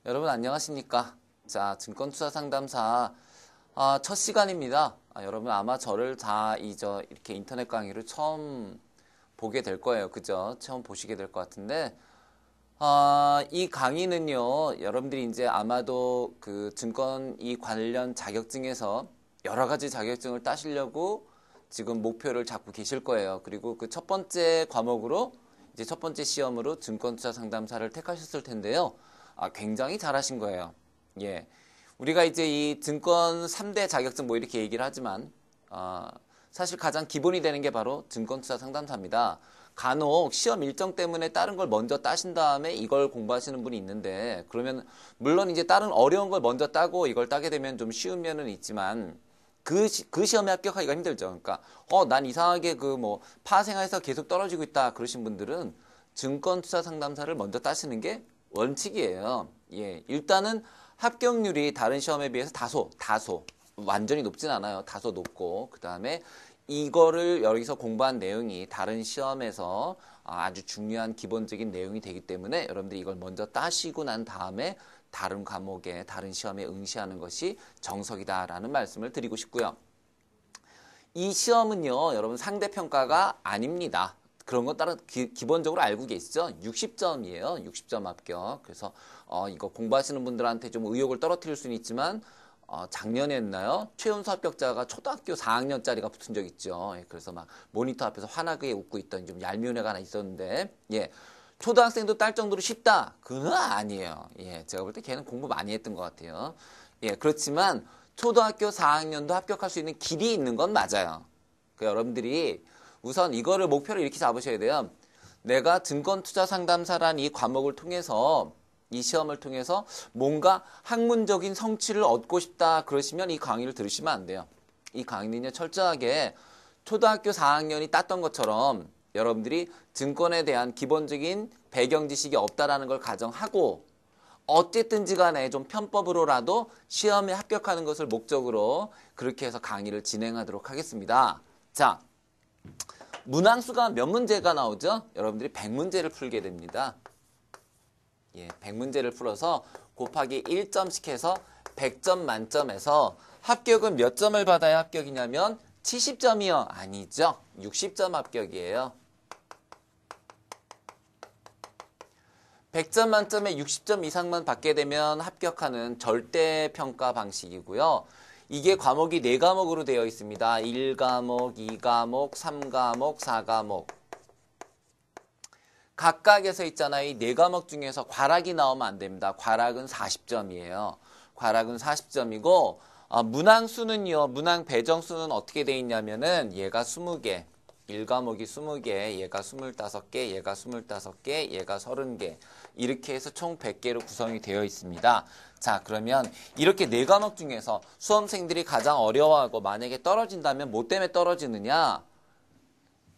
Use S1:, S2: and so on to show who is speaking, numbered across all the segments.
S1: 여러분 안녕하십니까? 자, 증권투자 상담사 첫 시간입니다. 여러분 아마 저를 이렇게 인터넷 강의를 처음 보게 될 거예요. 그죠? 처음 보시게 될 것 같은데 이 강의는요, 여러분들이 이제 아마도 그 증권 이 관련 자격증에서 여러 가지 자격증을 따시려고 지금 목표를 잡고 계실 거예요. 그리고 그 첫 번째 과목으로 이제 첫 번째 시험으로 증권투자 상담사를 택하셨을 텐데요. 굉장히 잘하신 거예요. 예. 우리가 이제 이 증권 3대 자격증 뭐 이렇게 얘기를 하지만, 사실 가장 기본이 되는 게 바로 증권투자 상담사입니다. 간혹 시험 일정 때문에 다른 걸 먼저 따신 다음에 이걸 공부하시는 분이 있는데, 그러면 물론 이제 다른 어려운 걸 먼저 따고 이걸 따게 되면 좀 쉬운 면은 있지만, 그 시험에 합격하기가 힘들죠. 그러니까, 난 이상하게 파생해서 계속 떨어지고 있다. 그러신 분들은 증권투자 상담사를 먼저 따시는 게 원칙이에요. 예. 일단은 합격률이 다른 시험에 비해서 다소, 완전히 높진 않아요. 다소 높고, 그 다음에 이거를 여기서 공부한 내용이 다른 시험에서 아주 중요한 기본적인 내용이 되기 때문에 여러분들이 이걸 먼저 따시고 난 다음에 다른 과목에, 다른 시험에 응시하는 것이 정석이다라는 말씀을 드리고 싶고요. 이 시험은요, 여러분 상대평가가 아닙니다. 그런 건 따로 기본적으로 알고 계시죠? 60점이에요. 60점 합격. 그래서 이거 공부하시는 분들한테 좀 의욕을 떨어뜨릴 수는 있지만 작년에 했나요? 최연소 합격자가 초등학교 4학년짜리가 붙은 적 있죠. 예, 그래서 막 모니터 앞에서 환하게 웃고 있던 좀 얄미운 애가 하나 있었는데, 예, 초등학생도 딸 정도로 쉽다? 그건 아니에요. 예, 제가 볼 때 걔는 공부 많이 했던 것 같아요. 예, 그렇지만 초등학교 4학년도 합격할 수 있는 길이 있는 건 맞아요. 그러니까 여러분들이 우선 이거를 목표를 이렇게 잡으셔야 돼요. 내가 증권투자 상담사란 이 과목을 통해서, 이 시험을 통해서 뭔가 학문적인 성취를 얻고 싶다 그러시면 이 강의를 들으시면 안 돼요. 이 강의는요, 철저하게 초등학교 4학년이 땄던 것처럼 여러분들이 증권에 대한 기본적인 배경 지식이 없다라는 걸 가정하고 어쨌든지 간에 좀 편법으로라도 시험에 합격하는 것을 목적으로 그렇게 해서 강의를 진행하도록 하겠습니다. 자, 문항수가 몇 문제가 나오죠? 여러분들이 100문제를 풀게 됩니다. 예, 100문제를 풀어서 곱하기 1점씩 해서 100점 만점에서 합격은 몇 점을 받아야 합격이냐면 70점이요. 아니죠. 60점 합격이에요. 100점 만점에 60점 이상만 받게 되면 합격하는 절대평가 방식이고요. 이게 과목이 4과목으로 되어 있습니다. 1과목, 2과목, 3과목, 4과목. 각각에서 있잖아요. 이 4과목 중에서 과락이 나오면 안 됩니다. 과락은 40점이에요. 과락은 40점이고 문항수는요. 문항 배정수는 어떻게 돼 있냐면은 얘가 20개. 1과목이 20개, 얘가 25개, 얘가 25개, 얘가 30개. 이렇게 해서 총 100개로 구성이 되어 있습니다. 자, 그러면 이렇게 4과목 중에서 수험생들이 가장 어려워하고 만약에 떨어진다면 뭐 때문에 떨어지느냐?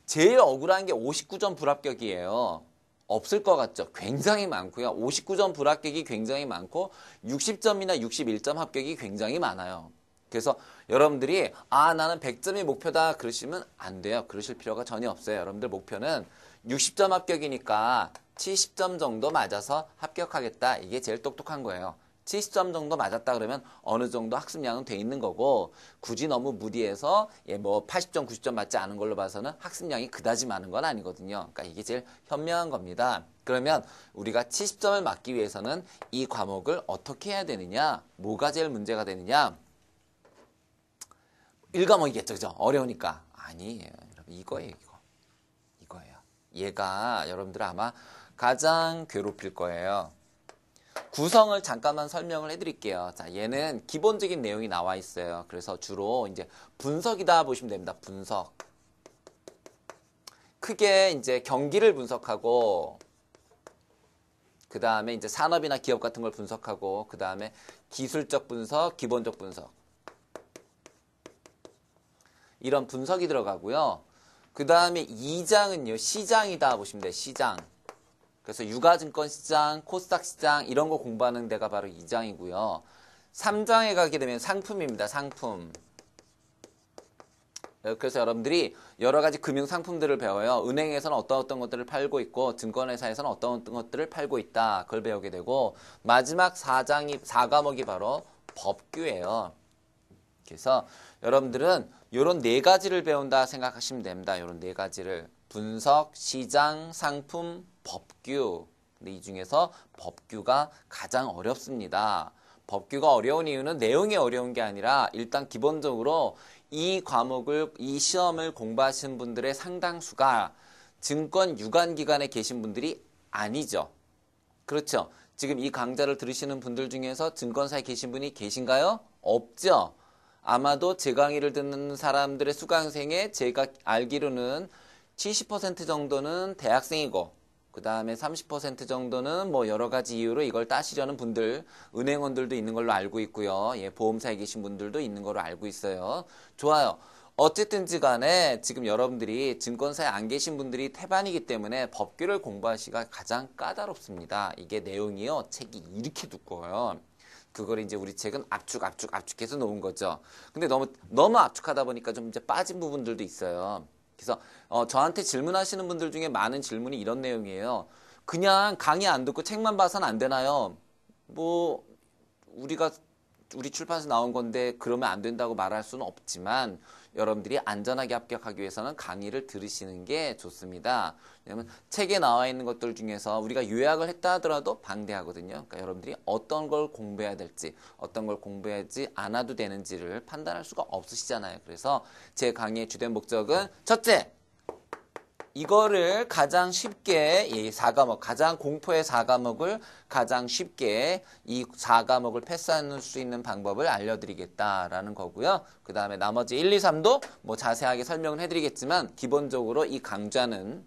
S1: 제일 억울한 게 59점 불합격이에요. 없을 것 같죠? 굉장히 많고요. 59점 불합격이 굉장히 많고 60점이나 61점 합격이 굉장히 많아요. 그래서 여러분들이 나는 100점이 목표다 그러시면 안 돼요. 그러실 필요가 전혀 없어요. 여러분들 목표는 60점 합격이니까 70점 정도 맞아서 합격하겠다. 이게 제일 똑똑한 거예요. 70점 정도 맞았다 그러면 어느 정도 학습량은 돼 있는 거고 굳이 너무 무리해서 80점, 90점 맞지 않은 걸로 봐서는 학습량이 그다지 많은 건 아니거든요. 그러니까 이게 제일 현명한 겁니다. 그러면 우리가 70점을 맞기 위해서는 이 과목을 어떻게 해야 되느냐? 뭐가 제일 문제가 되느냐? 1과목이겠죠. 그죠? 어려우니까. 아니에요. 여러분 이거예요. 이거예요. 얘가 여러분들 아마 가장 괴롭힐 거예요. 구성을 잠깐만 설명을 해드릴게요. 자, 얘는 기본적인 내용이 나와 있어요. 그래서 주로 이제 분석이다 보시면 됩니다. 분석. 크게 이제 경기를 분석하고, 그 다음에 이제 산업이나 기업 같은 걸 분석하고, 그 다음에 기술적 분석, 기본적 분석. 이런 분석이 들어가고요. 그 다음에 2장은요, 시장이다 보시면 돼요. 시장. 그래서 유가증권 시장, 코스닥 시장 이런 거 공부하는 데가 바로 2장이고요. 3장에 가게 되면 상품입니다. 상품. 그래서 여러분들이 여러 가지 금융 상품들을 배워요. 은행에서는 어떤 것들을 팔고 있고 증권회사에서는 어떤 것들을 팔고 있다. 그걸 배우게 되고 마지막 4과목이 바로 법규예요. 그래서 여러분들은 이런 네 가지를 배운다 생각하시면 됩니다. 이런 네 가지를 분석, 시장, 상품, 법규. 근데 이 중에서 법규가 가장 어렵습니다. 법규가 어려운 이유는 내용이 어려운 게 아니라 일단 기본적으로 이 시험을 공부하시는 분들의 상당수가 증권 유관기관에 계신 분들이 아니죠. 그렇죠. 지금 이 강좌를 들으시는 분들 중에서 증권사에 계신 분이 계신가요? 없죠. 아마도 제 강의를 듣는 사람들의 수강생에 제가 알기로는 70% 정도는 대학생이고 그 다음에 30% 정도는 뭐 여러 가지 이유로 이걸 따시려는 분들, 은행원들도 있는 걸로 알고 있고요. 예, 보험사에 계신 분들도 있는 걸로 알고 있어요. 좋아요. 어쨌든지 간에 지금 여러분들이 증권사에 안 계신 분들이 태반이기 때문에 법규를 공부하시기가 가장 까다롭습니다. 이게 내용이요. 책이 이렇게 두꺼워요. 그걸 이제 우리 책은 압축해서 놓은 거죠. 근데 너무 압축하다 보니까 좀 이제 빠진 부분들도 있어요. 그래서 저한테 질문하시는 분들 중에 많은 질문이 이런 내용이에요. 그냥 강의 안 듣고 책만 봐서는 안 되나요? 뭐 우리 출판에서 나온 건데 그러면 안 된다고 말할 수는 없지만 여러분들이 안전하게 합격하기 위해서는 강의를 들으시는 게 좋습니다. 왜냐하면 책에 나와 있는 것들 중에서 우리가 요약을 했다 하더라도 방대하거든요. 그러니까 여러분들이 어떤 걸 공부해야 될지 어떤 걸 공부하지 않아도 되는지를 판단할 수가 없으시잖아요. 그래서 제 강의의 주된 목적은 첫째, 이거를 가장 쉽게 이 4과목, 가장 공포의 4과목을 가장 쉽게 이 4과목을 패스할 수 있는 방법을 알려드리겠다라는 거고요. 그 다음에 나머지 1, 2, 3도 뭐 자세하게 설명을 해드리겠지만 기본적으로 이 강좌는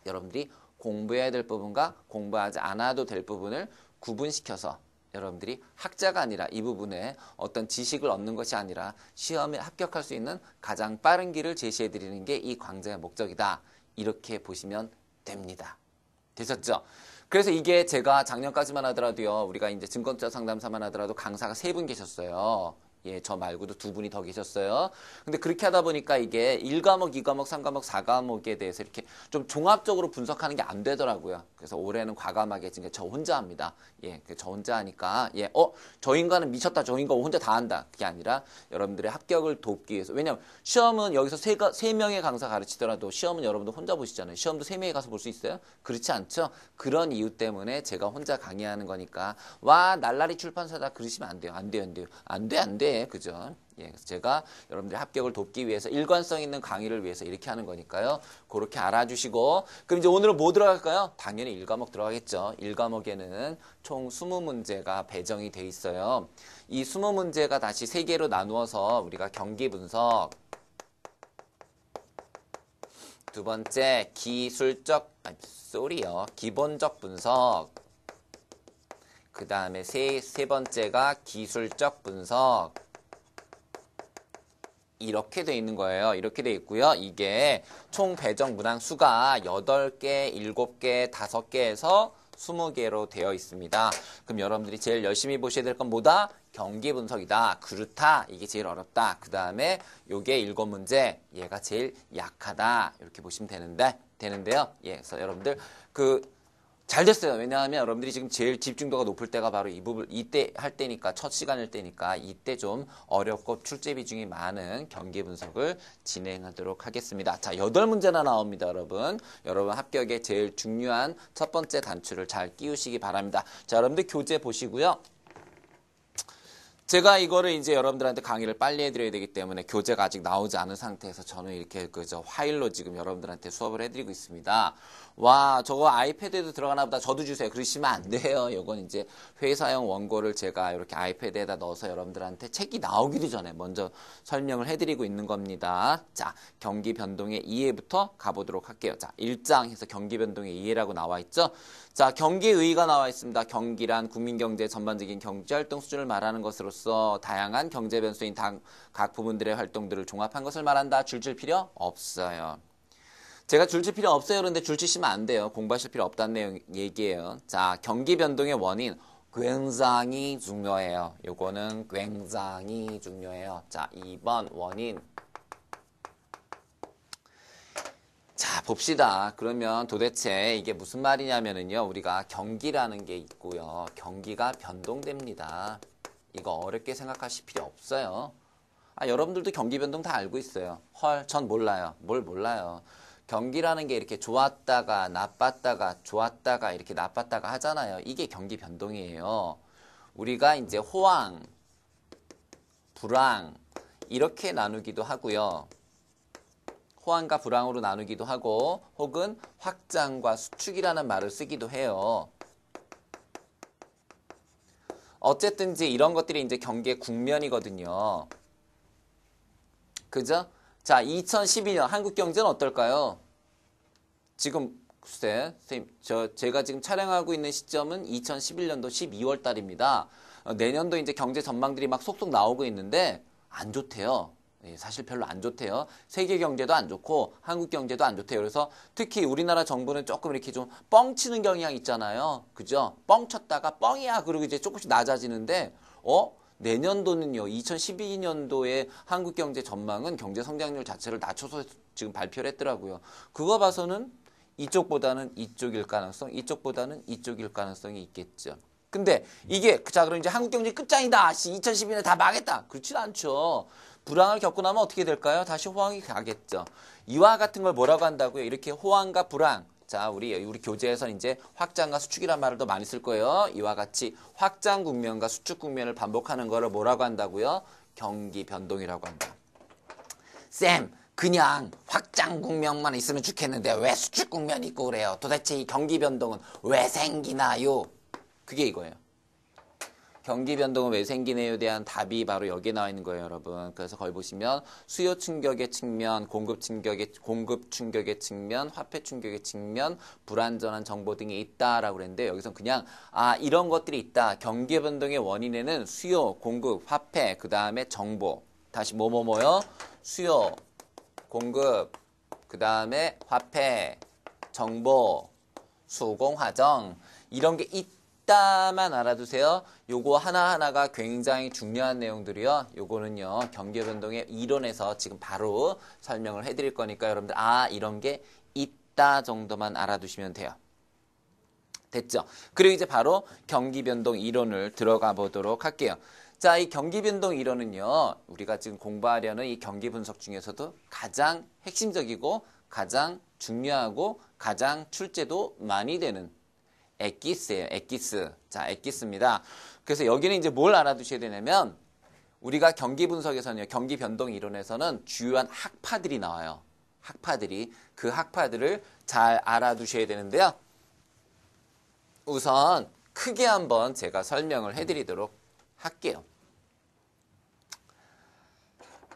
S1: 여러분들이 공부해야 될 부분과 공부하지 않아도 될 부분을 구분시켜서 여러분들이 학자가 아니라 이 부분에 어떤 지식을 얻는 것이 아니라 시험에 합격할 수 있는 가장 빠른 길을 제시해드리는 게 이 강좌의 목적이다. 이렇게 보시면 됩니다. 되셨죠? 그래서 이게 제가 작년까지만 하더라도요. 우리가 이제 증권투자 상담사만 하더라도 강사가 3분 계셨어요. 예, 저 말고도 2분이 더 계셨어요. 근데 그렇게 하다 보니까 이게 1과목, 2과목, 3과목, 4과목에 대해서 이렇게 좀 종합적으로 분석하는 게 안 되더라고요. 그래서 올해는 과감하게 지금 저 혼자 합니다. 예, 저 혼자 하니까 예, 저 인간은 미쳤다. 저 인간 혼자 다 한다. 그게 아니라 여러분들의 합격을 돕기 위해서. 왜냐면 시험은 여기서 3명의 강사 가르치더라도 시험은 여러분들 혼자 보시잖아요. 시험도 3명이 가서 볼 수 있어요? 그렇지 않죠? 그런 이유 때문에 제가 혼자 강의하는 거니까 와, 날라리 출판사다 그러시면 안 돼요. 안 돼요. 안 돼. 그죠? 예, 그래서 제가 여러분들의 합격을 돕기 위해서 일관성 있는 강의를 위해서 이렇게 하는 거니까요. 그렇게 알아주시고 그럼 이제 오늘은 뭐 들어갈까요? 당연히 1과목 들어가겠죠. 1과목에는 총 20문제가 배정이 돼 있어요. 이 20문제가 다시 3개로 나누어서 우리가 경기 분석, 두 번째 기본적 분석, 그 다음에 세 번째가 기술적 분석. 이렇게 돼 있는 거예요. 이렇게 돼 있고요. 이게 총 배정 문항 수가 8개, 7개, 5개에서 20개로 되어 있습니다. 그럼 여러분들이 제일 열심히 보셔야 될 건 뭐다? 경기 분석이다. 그렇다. 이게 제일 어렵다. 그 다음에 요게 7문제. 얘가 제일 약하다. 이렇게 보시면 되는데요. 예, 그래서 여러분들 잘 됐어요. 왜냐하면 여러분들이 지금 제일 집중도가 높을 때가 바로 이 부분, 이때 할 때니까, 첫 시간일 때니까, 이때 좀 어렵고 출제 비중이 많은 경기 분석을 진행하도록 하겠습니다. 자, 8문제나 나옵니다, 여러분. 여러분 합격에 제일 중요한 첫 번째 단추를 잘 끼우시기 바랍니다. 자, 여러분들 교재 보시고요. 제가 이거를 이제 여러분들한테 강의를 빨리 해드려야 되기 때문에 교재가 아직 나오지 않은 상태에서 저는 이렇게 파일로 지금 여러분들한테 수업을 해드리고 있습니다. 와, 저거 아이패드에도 들어가나 보다. 저도 주세요. 그러시면 안 돼요. 이건 이제 회사용 원고를 제가 이렇게 아이패드에다 넣어서 여러분들한테 책이 나오기도 전에 먼저 설명을 해드리고 있는 겁니다. 자, 경기 변동의 이해부터 가보도록 할게요. 자, 1장 해서 경기 변동의 이해라고 나와 있죠. 자, 경기의의가 나와 있습니다. 경기란 국민경제 전반적인 경제활동 수준을 말하는 것으로서 다양한 경제 변수인 각 부분들의 활동들을 종합한 것을 말한다. 줄칠 필요 없어요. 제가 줄칠 필요 없어요. 그런데 줄치시면 안 돼요. 공부하실 필요 없다는 내용 얘기예요. 자, 경기 변동의 원인 굉장히 중요해요. 요거는 굉장히 중요해요. 자, 2번 원인 봅시다. 그러면 도대체 이게 무슨 말이냐면은요. 우리가 경기라는 게 있고요. 경기가 변동됩니다. 이거 어렵게 생각하실 필요 없어요. 여러분들도 경기 변동 다 알고 있어요. 헐, 전 몰라요. 뭘 몰라요. 경기라는 게 이렇게 좋았다가 나빴다가 좋았다가 이렇게 나빴다가 하잖아요. 이게 경기 변동이에요. 우리가 이제 호황, 불황 이렇게 나누기도 하고요. 호황과 불황으로 나누기도 하고 혹은 확장과 수축이라는 말을 쓰기도 해요. 어쨌든지 이런 것들이 이제 경기의 국면이거든요. 그죠? 자, 2012년 한국 경제는 어떨까요? 지금 글쎄, 선생님, 제가 지금 촬영하고 있는 시점은 2011년도 12월 달입니다. 내년도 이제 경제 전망들이 막 속속 나오고 있는데 안 좋대요. 사실 별로 안 좋대요. 세계 경제도 안 좋고 한국 경제도 안 좋대요. 그래서 특히 우리나라 정부는 조금 이렇게 좀 뻥치는 경향 있잖아요. 그죠? 뻥쳤다가 뻥이야 그러고 이제 조금씩 낮아지는데 내년도는요. 2012년도에 한국 경제 전망은 경제 성장률 자체를 낮춰서 지금 발표를 했더라고요. 그거 봐서는 이쪽보다는 이쪽일 가능성, 이쪽보다는 이쪽일 가능성이 있겠죠. 근데 이게 자 그럼 이제 한국 경제 끝장이다. 2012년에 다 망했다. 그렇진 않죠. 불황을 겪고 나면 어떻게 될까요? 다시 호황이 가겠죠. 이와 같은 걸 뭐라고 한다고요? 이렇게 호황과 불황. 자, 우리 교재에서 이제 확장과 수축이란 말을 더 많이 쓸 거예요. 이와 같이 확장 국면과 수축 국면을 반복하는 거를 뭐라고 한다고요? 경기 변동이라고 한다. 쌤, 그냥 확장 국면만 있으면 좋겠는데 왜 수축 국면이 있고 그래요? 도대체 이 경기 변동은 왜 생기나요? 그게 이거예요. 경기 변동은 왜 생기네요에 대한 답이 바로 여기에 나와 있는 거예요, 여러분. 그래서 거기 보시면 수요 충격의 측면, 공급 충격의 측면, 화폐 충격의 측면, 불안전한 정보 등이 있다라고 그랬는데 여기서 그냥 이런 것들이 있다. 경기 변동의 원인에는 수요, 공급, 화폐, 그 다음에 정보. 다시 뭐요? 수요, 공급, 그 다음에 화폐, 정보, 수공화정 이런 게 있다만 알아두세요. 요거 하나하나가 굉장히 중요한 내용들이요. 요거는요. 경기 변동의 이론에서 지금 바로 설명을 해드릴 거니까 여러분들 이런 게 있다 정도만 알아두시면 돼요. 됐죠? 그리고 이제 바로 경기 변동 이론을 들어가 보도록 할게요. 자, 이 경기 변동 이론은요. 우리가 지금 공부하려는 이 경기 분석 중에서도 가장 핵심적이고 가장 중요하고 가장 출제도 많이 되는 엑기스예요. 엑기스. 자, 엑기스입니다. 그래서 여기는 이제 뭘 알아두셔야 되냐면 우리가 경기 분석에서는요. 경기 변동 이론에서는 주요한 학파들이 나와요. 학파들이. 그 학파들을 잘 알아두셔야 되는데요. 우선 크게 한번 제가 설명을 해드리도록 할게요.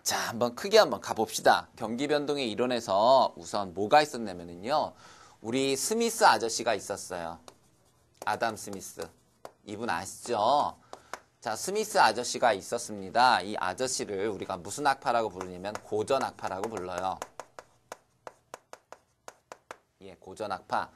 S1: 자, 한번 크게 한번 가봅시다. 경기 변동의 이론에서 우선 뭐가 있었냐면요. 우리 스미스 아저씨가 있었어요. 아담 스미스. 이분 아시죠? 자, 스미스 아저씨가 있었습니다. 이 아저씨를 우리가 무슨 학파라고 부르냐면 고전 학파라고 불러요. 예, 고전 학파.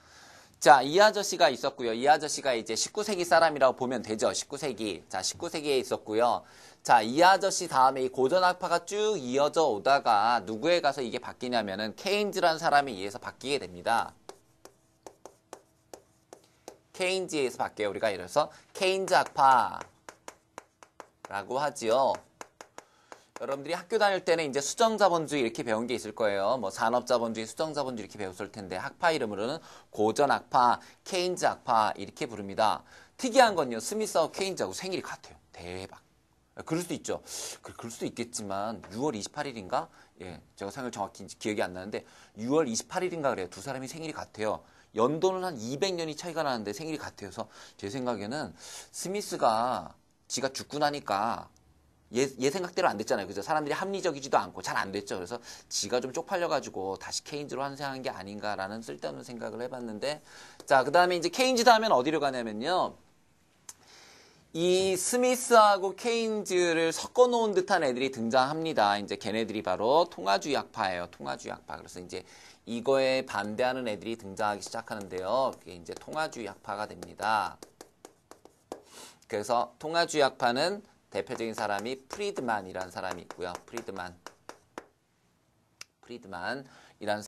S1: 자, 이 아저씨가 있었고요. 이 아저씨가 이제 19세기 사람이라고 보면 되죠. 19세기. 자, 19세기에 있었고요. 자, 이 아저씨 다음에 이 고전 학파가 쭉 이어져 오다가 누구에 가서 이게 바뀌냐면은 케인즈라는 사람에 의해서 바뀌게 됩니다. 케인즈에 의해서 바뀌어요. 우리가 이래서 케인즈 학파라고 하지요. 여러분들이 학교 다닐 때는 이제 수정자본주의 이렇게 배운 게 있을 거예요. 뭐 산업자본주의, 수정자본주의 이렇게 배웠을 텐데 학파 이름으로는 고전 학파, 케인즈 학파 이렇게 부릅니다. 특이한 건요. 스미스하고 케인즈하고 생일이 같아요. 대박. 그럴 수도 있죠. 그럴 수도 있겠지만 6월 28일인가? 예, 제가 생일 정확히 기억이 안 나는데 6월 28일인가 그래요. 두 사람이 생일이 같아요. 연도는 한 200년이 차이가 나는데 생일이 같아요. 그래서 제 생각에는 스미스가 지가 죽고 나니까 얘 생각대로 안 됐잖아요. 그죠? 사람들이 합리적이지도 않고 잘 안 됐죠. 그래서 지가 좀 쪽팔려가지고 다시 케인즈로 환생한 게 아닌가라는 쓸데없는 생각을 해봤는데 자, 그 다음에 이제 케인즈다 하면 어디로 가냐면요. 이 스미스하고 케인즈를 섞어놓은 듯한 애들이 등장합니다. 이제 걔네들이 바로 통화주의 학파예요. 통화주의 학파. 그래서 이제 이거에 반대하는 애들이 등장하기 시작하는데요. 그게 이제 통화주의 학파가 됩니다. 그래서 통화주의 학파는 대표적인 사람이 프리드만이라는 사람이 있고요. 프리드만이라는